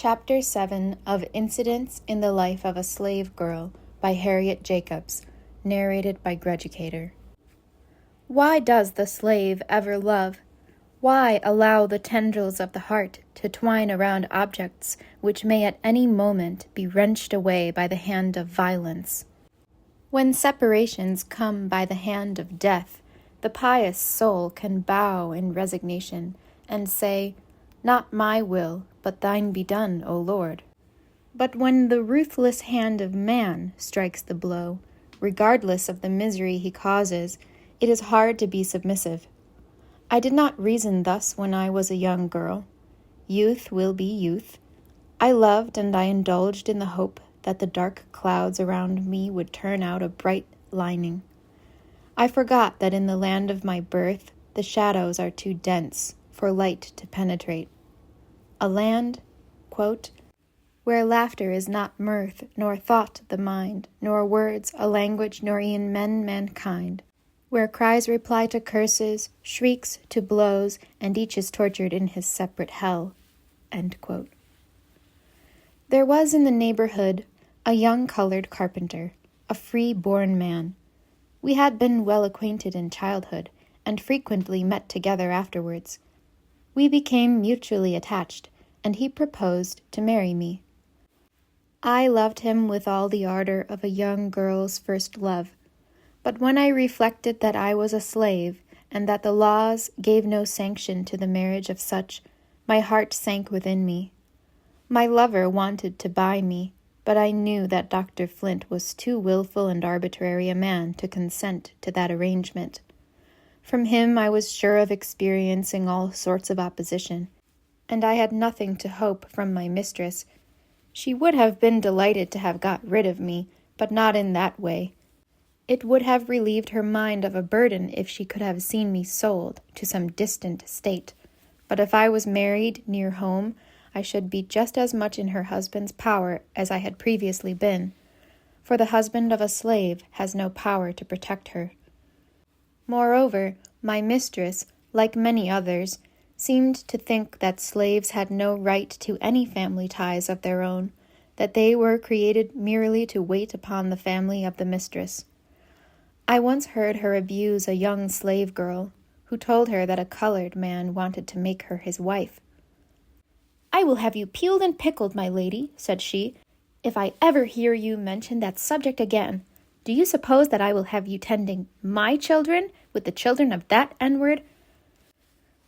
Chapter 7 of Incidents in the Life of a Slave Girl by Harriet Jacobs, narrated by Greducator. Why does the slave ever love? Why allow the tendrils of the heart to twine around objects which may at any moment be wrenched away by the hand of violence? When separations come by the hand of death, the pious soul can bow in resignation and say, "Not my will, but thine be done, O Lord." But when the ruthless hand of man strikes the blow, regardless of the misery he causes, it is hard to be submissive. I did not reason thus when I was a young girl. Youth will be youth. I loved and I indulged in the hope that the dark clouds around me would turn out a bright lining. I forgot that in the land of my birth the shadows are too dense for light to penetrate. A land, quote, where laughter is not mirth, nor thought the mind, nor words a language, nor e'en mankind, where cries reply to curses, shrieks to blows, and each is tortured in his separate hell. End quote. There was in the neighborhood a young colored carpenter, a free-born man. We had been well acquainted in childhood, and frequently met together afterwards. We became mutually attached, and he proposed to marry me. I loved him with all the ardor of a young girl's first love. But when I reflected that I was a slave, and that the laws gave no sanction to the marriage of such, my heart sank within me. My lover wanted to buy me, but I knew that Dr. Flint was too willful and arbitrary a man to consent to that arrangement. From him I was sure of experiencing all sorts of opposition, and I had nothing to hope from my mistress. She would have been delighted to have got rid of me, but not in that way. It would have relieved her mind of a burden if she could have seen me sold to some distant state. But if I was married near home, I should be just as much in her husband's power as I had previously been, for the husband of a slave has no power to protect her. Moreover, my mistress, like many others, seemed to think that slaves had no right to any family ties of their own, that they were created merely to wait upon the family of the mistress. I once heard her abuse a young slave girl, who told her that a colored man wanted to make her his wife. "I will have you peeled and pickled, my lady," said she, "if I ever hear you mention that subject again. Do you suppose that I will have you tending my children with the children of that N-word?"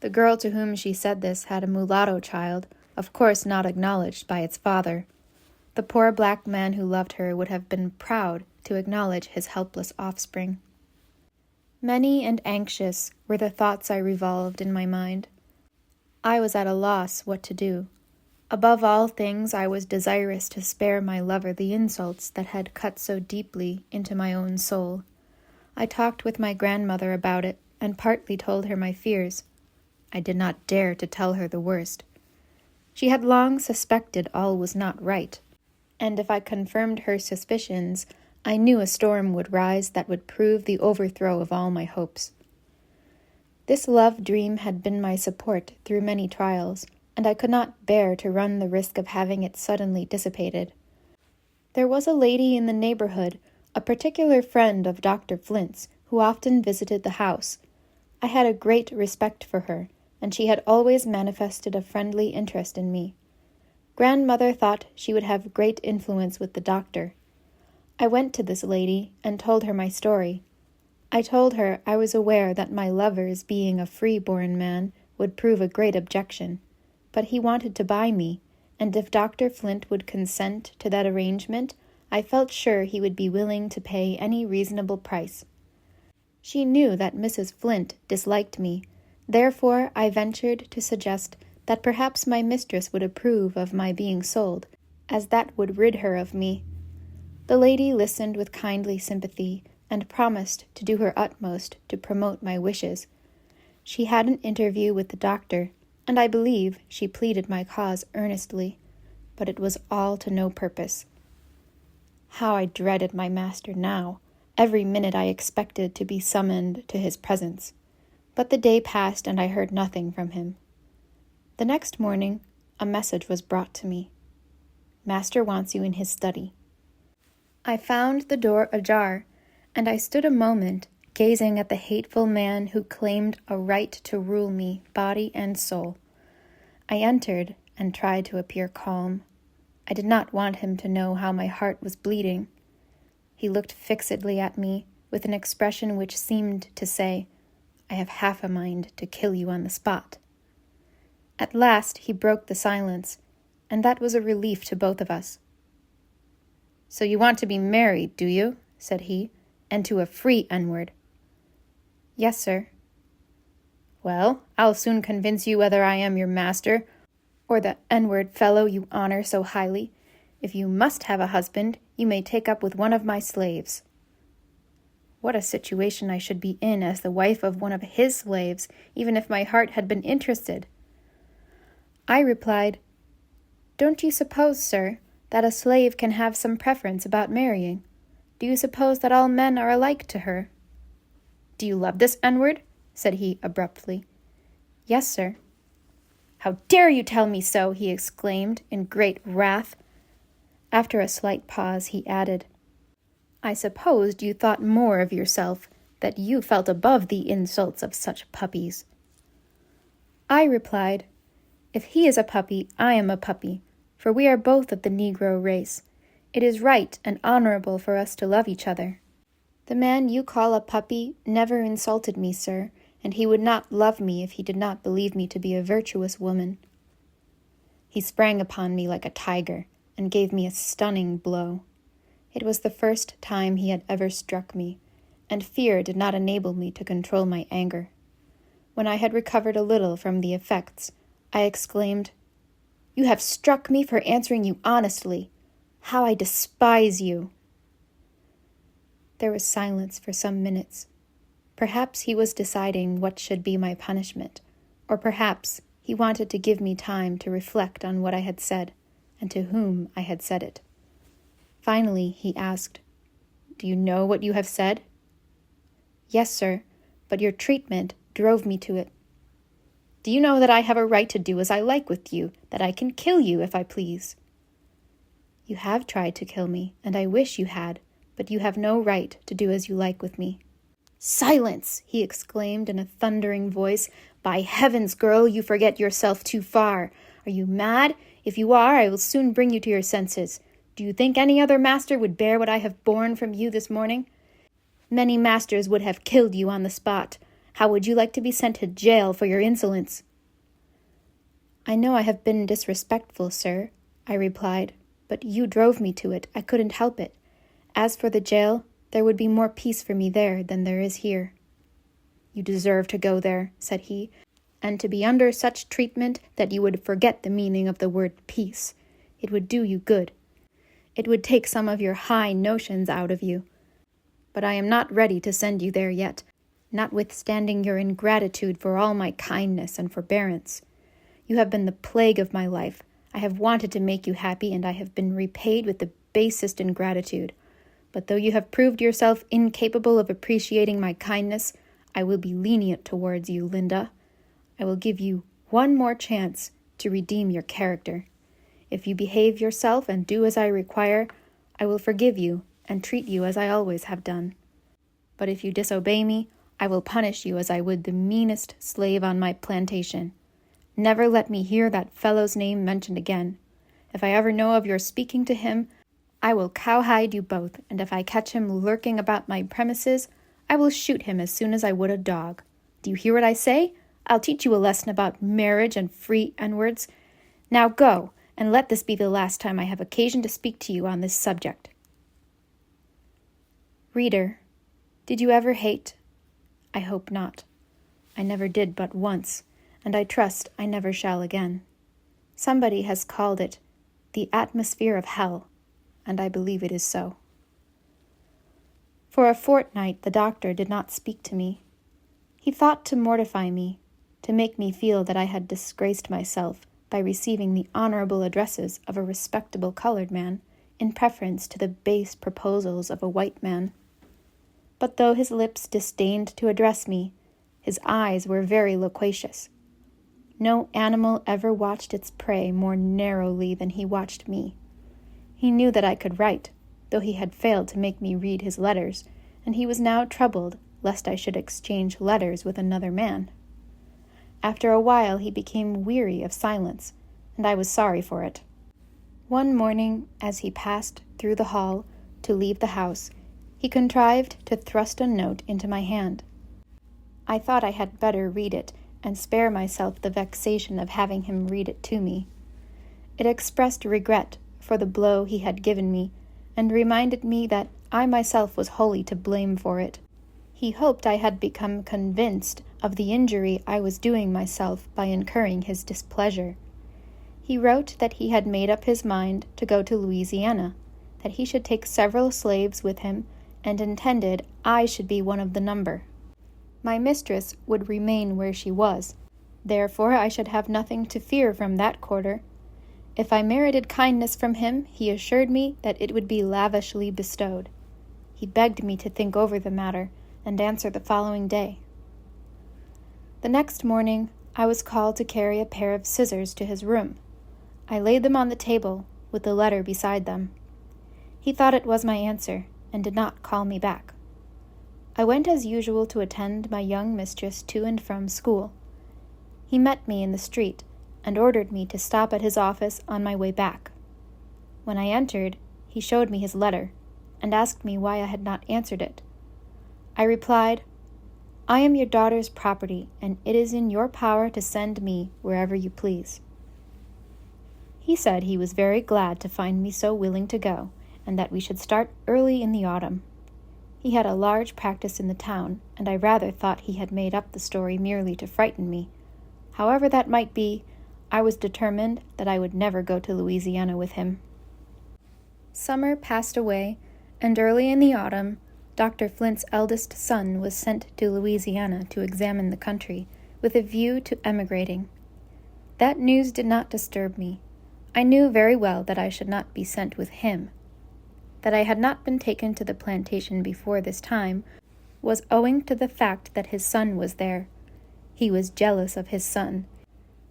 The girl to whom she said this had a mulatto child, of course not acknowledged by its father. The poor black man who loved her would have been proud to acknowledge his helpless offspring. Many and anxious were the thoughts I revolved in my mind. I was at a loss what to do. Above all things, I was desirous to spare my lover the insults that had cut so deeply into my own soul. I talked with my grandmother about it, and partly told her my fears. I did not dare to tell her the worst. She had long suspected all was not right, and if I confirmed her suspicions, I knew a storm would rise that would prove the overthrow of all my hopes. This love dream had been my support through many trials, and I could not bear to run the risk of having it suddenly dissipated. There was a lady in the neighborhood, a particular friend of Dr. Flint's, who often visited the house. I had a great respect for her, and she had always manifested a friendly interest in me. Grandmother thought she would have great influence with the doctor. I went to this lady and told her my story. I told her I was aware that my lover's being a free-born man would prove a great objection, but he wanted to buy me, and if Dr. Flint would consent to that arrangement, I felt sure he would be willing to pay any reasonable price. She knew that Mrs. Flint disliked me, therefore I ventured to suggest that perhaps my mistress would approve of my being sold, as that would rid her of me. The lady listened with kindly sympathy, and promised to do her utmost to promote my wishes. She had an interview with the doctor, and I believe she pleaded my cause earnestly, but it was all to no purpose. How I dreaded my master now! Every minute I expected to be summoned to his presence. But the day passed, and I heard nothing from him. The next morning, a message was brought to me. Master wants you in his study." I found the door ajar, and I stood a moment gazing at the hateful man who claimed a right to rule me, body and soul. I entered and tried to appear calm. I did not want him to know how my heart was bleeding. He looked fixedly at me with an expression which seemed to say, "I have half a mind to kill you on the spot." At last he broke the silence, and that was a relief to both of us. "So you want to be married, do you?" said he, "and to a free N-word." "Yes, sir." "Well, I'll soon convince you whether I am your master, or the N-word fellow you honor so highly. If you must have a husband, you may take up with one of my slaves." What a situation I should be in as the wife of one of his slaves, even if my heart had been interested. I replied, "Don't you suppose, sir, that a slave can have some preference about marrying? Do you suppose that all men are alike to her?" "Do you love this N-word?" said he abruptly. "Yes, sir." "How dare you tell me so?" he exclaimed in great wrath. After a slight pause, he added, "I supposed you thought more of yourself, that you felt above the insults of such puppies." I replied, "If he is a puppy, I am a puppy, for we are both of the negro race. It is right and honorable for us to love each other. The man you call a puppy never insulted me, sir, and he would not love me if he did not believe me to be a virtuous woman." He sprang upon me like a tiger and gave me a stunning blow. It was the first time he had ever struck me, and fear did not enable me to control my anger. When I had recovered a little from the effects, I exclaimed, "You have struck me for answering you honestly. How I despise you!" There was silence for some minutes. Perhaps he was deciding what should be my punishment, or perhaps he wanted to give me time to reflect on what I had said, and to whom I had said it. Finally, he asked, "Do you know what you have said?" "Yes, sir, but your treatment drove me to it." "Do you know that I have a right to do as I like with you, that I can kill you if I please?" "You have tried to kill me, and I wish you had, but you have no right to do as you like with me." "Silence!" he exclaimed in a thundering voice. "By heavens, girl, you forget yourself too far. Are you mad? If you are, I will soon bring you to your senses. Do you think any other master would bear what I have borne from you this morning? Many masters would have killed you on the spot. How would you like to be sent to jail for your insolence?" "I know I have been disrespectful, sir," I replied, "but you drove me to it. I couldn't help it. As for the jail, there would be more peace for me there than there is here." "You deserve to go there," said he, "and to be under such treatment that you would forget the meaning of the word peace. It would do you good. It would take some of your high notions out of you. But I am not ready to send you there yet, notwithstanding your ingratitude for all my kindness and forbearance. You have been the plague of my life. I have wanted to make you happy, and I have been repaid with the basest ingratitude. But though you have proved yourself incapable of appreciating my kindness, I will be lenient towards you, Linda. I will give you one more chance to redeem your character. If you behave yourself and do as I require, I will forgive you and treat you as I always have done. But if you disobey me, I will punish you as I would the meanest slave on my plantation. Never let me hear that fellow's name mentioned again. If I ever know of your speaking to him, I will cowhide you both, and if I catch him lurking about my premises, I will shoot him as soon as I would a dog. Do you hear what I say? I'll teach you a lesson about marriage and free N-words. Now go, and let this be the last time I have occasion to speak to you on this subject." Reader, did you ever hate? I hope not. I never did but once, and I trust I never shall again. Somebody has called it the atmosphere of hell, and I believe it is so. For a fortnight the doctor did not speak to me. He thought to mortify me, to make me feel that I had disgraced myself by receiving the honorable addresses of a respectable colored man in preference to the base proposals of a white man. But though his lips disdained to address me, his eyes were very loquacious. No animal ever watched its prey more narrowly than he watched me. He knew that I could write, though he had failed to make me read his letters, and he was now troubled lest I should exchange letters with another man. After a while he became weary of silence, and I was sorry for it. One morning, as he passed through the hall to leave the house, he contrived to thrust a note into my hand. I thought I had better read it and spare myself the vexation of having him read it to me. It expressed regret for the blow he had given me, and reminded me that I myself was wholly to blame for it. He hoped I had become convinced of the injury I was doing myself by incurring his displeasure. He wrote that he had made up his mind to go to Louisiana, that he should take several slaves with him, and intended I should be one of the number. My mistress would remain where she was, therefore I should have nothing to fear from that quarter. If I merited kindness from him, he assured me that it would be lavishly bestowed. He begged me to think over the matter, and answer the following day. The next morning, I was called to carry a pair of scissors to his room. I laid them on the table, with the letter beside them. He thought it was my answer, and did not call me back. I went as usual to attend my young mistress to and from school. He met me in the street, and ordered me to stop at his office on my way back. When I entered, he showed me his letter, and asked me why I had not answered it. I replied, "I am your daughter's property, and it is in your power to send me wherever you please." He said he was very glad to find me so willing to go, and that we should start early in the autumn. He had a large practice in the town, and I rather thought he had made up the story merely to frighten me. However that might be, I was determined that I would never go to Louisiana with him. Summer passed away, and early in the autumn, Dr. Flint's eldest son was sent to Louisiana to examine the country, with a view to emigrating. That news did not disturb me. I knew very well that I should not be sent with him. That I had not been taken to the plantation before this time was owing to the fact that his son was there. He was jealous of his son,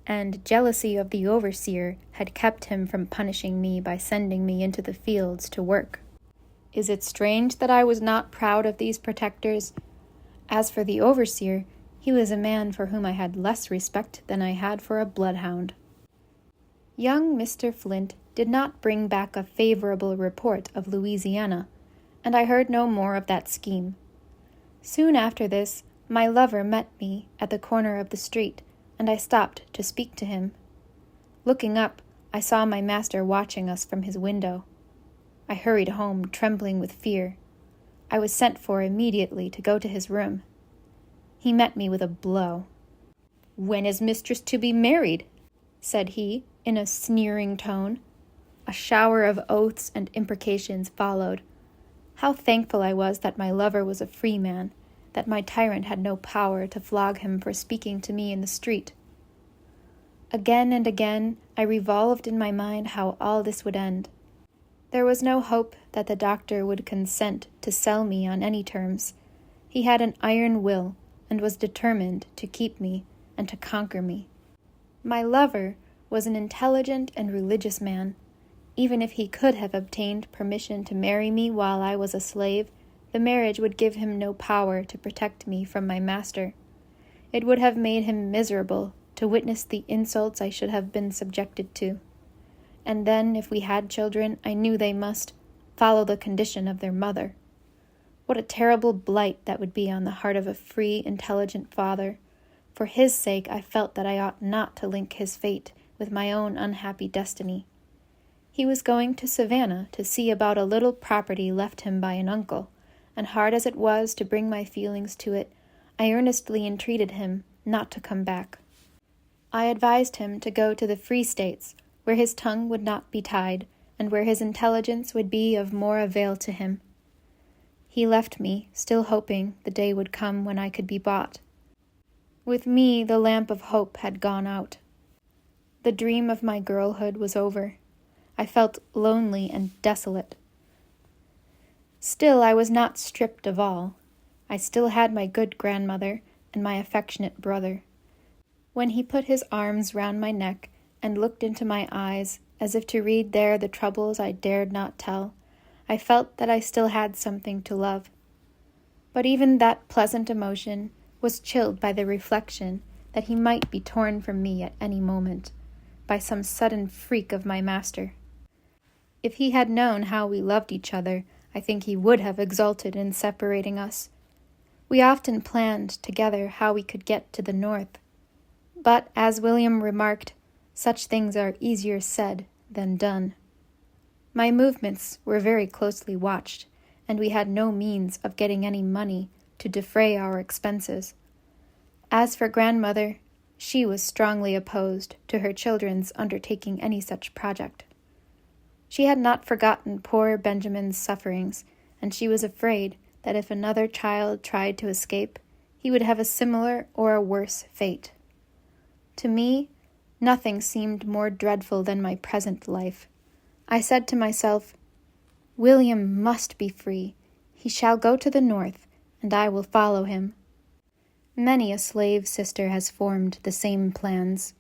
and jealousy of the overseer had kept him from punishing me by sending me into the fields to work. Is it strange that I was not proud of these protectors? As for the overseer, he was a man for whom I had less respect than I had for a bloodhound. Young Mr. Flint did not bring back a favorable report of Louisiana, and I heard no more of that scheme. Soon after this, my lover met me at the corner of the street, and I stopped to speak to him. Looking up, I saw my master watching us from his window. I hurried home, trembling with fear. I was sent for immediately to go to his room. He met me with a blow. "When is mistress to be married?" said he, in a sneering tone. A shower of oaths and imprecations followed. How thankful I was that my lover was a free man, that my tyrant had no power to flog him for speaking to me in the street. Again and again I revolved in my mind how all this would end. There was no hope that the doctor would consent to sell me on any terms. He had an iron will, and was determined to keep me and to conquer me. My lover was an intelligent and religious man. Even if he could have obtained permission to marry me while I was a slave, the marriage would give him no power to protect me from my master. It would have made him miserable to witness the insults I should have been subjected to. And then, if we had children, I knew they must follow the condition of their mother. What a terrible blight that would be on the heart of a free, intelligent father. For his sake, I felt that I ought not to link his fate with my own unhappy destiny. He was going to Savannah to see about a little property left him by an uncle, and hard as it was to bring my feelings to it, I earnestly entreated him not to come back. I advised him to go to the Free States, where his tongue would not be tied, and where his intelligence would be of more avail to him. He left me, still hoping the day would come when I could be bought. With me, the lamp of hope had gone out. The dream of my girlhood was over. I felt lonely and desolate. Still, I was not stripped of all. I still had my good grandmother and my affectionate brother. When he put his arms round my neck and looked into my eyes, as if to read there the troubles I dared not tell, I felt that I still had something to love. But even that pleasant emotion was chilled by the reflection that he might be torn from me at any moment, by some sudden freak of my master. If he had known how we loved each other, I think he would have exulted in separating us. We often planned together how we could get to the north. But, as William remarked, such things are easier said than done. My movements were very closely watched, and we had no means of getting any money to defray our expenses. As for grandmother, she was strongly opposed to her children's undertaking any such project. She had not forgotten poor Benjamin's sufferings, and she was afraid that if another child tried to escape, he would have a similar or a worse fate. To me, nothing seemed more dreadful than my present life. I said to myself, William must be free. He shall go to the north, and I will follow him. Many a slave sister has formed the same plans.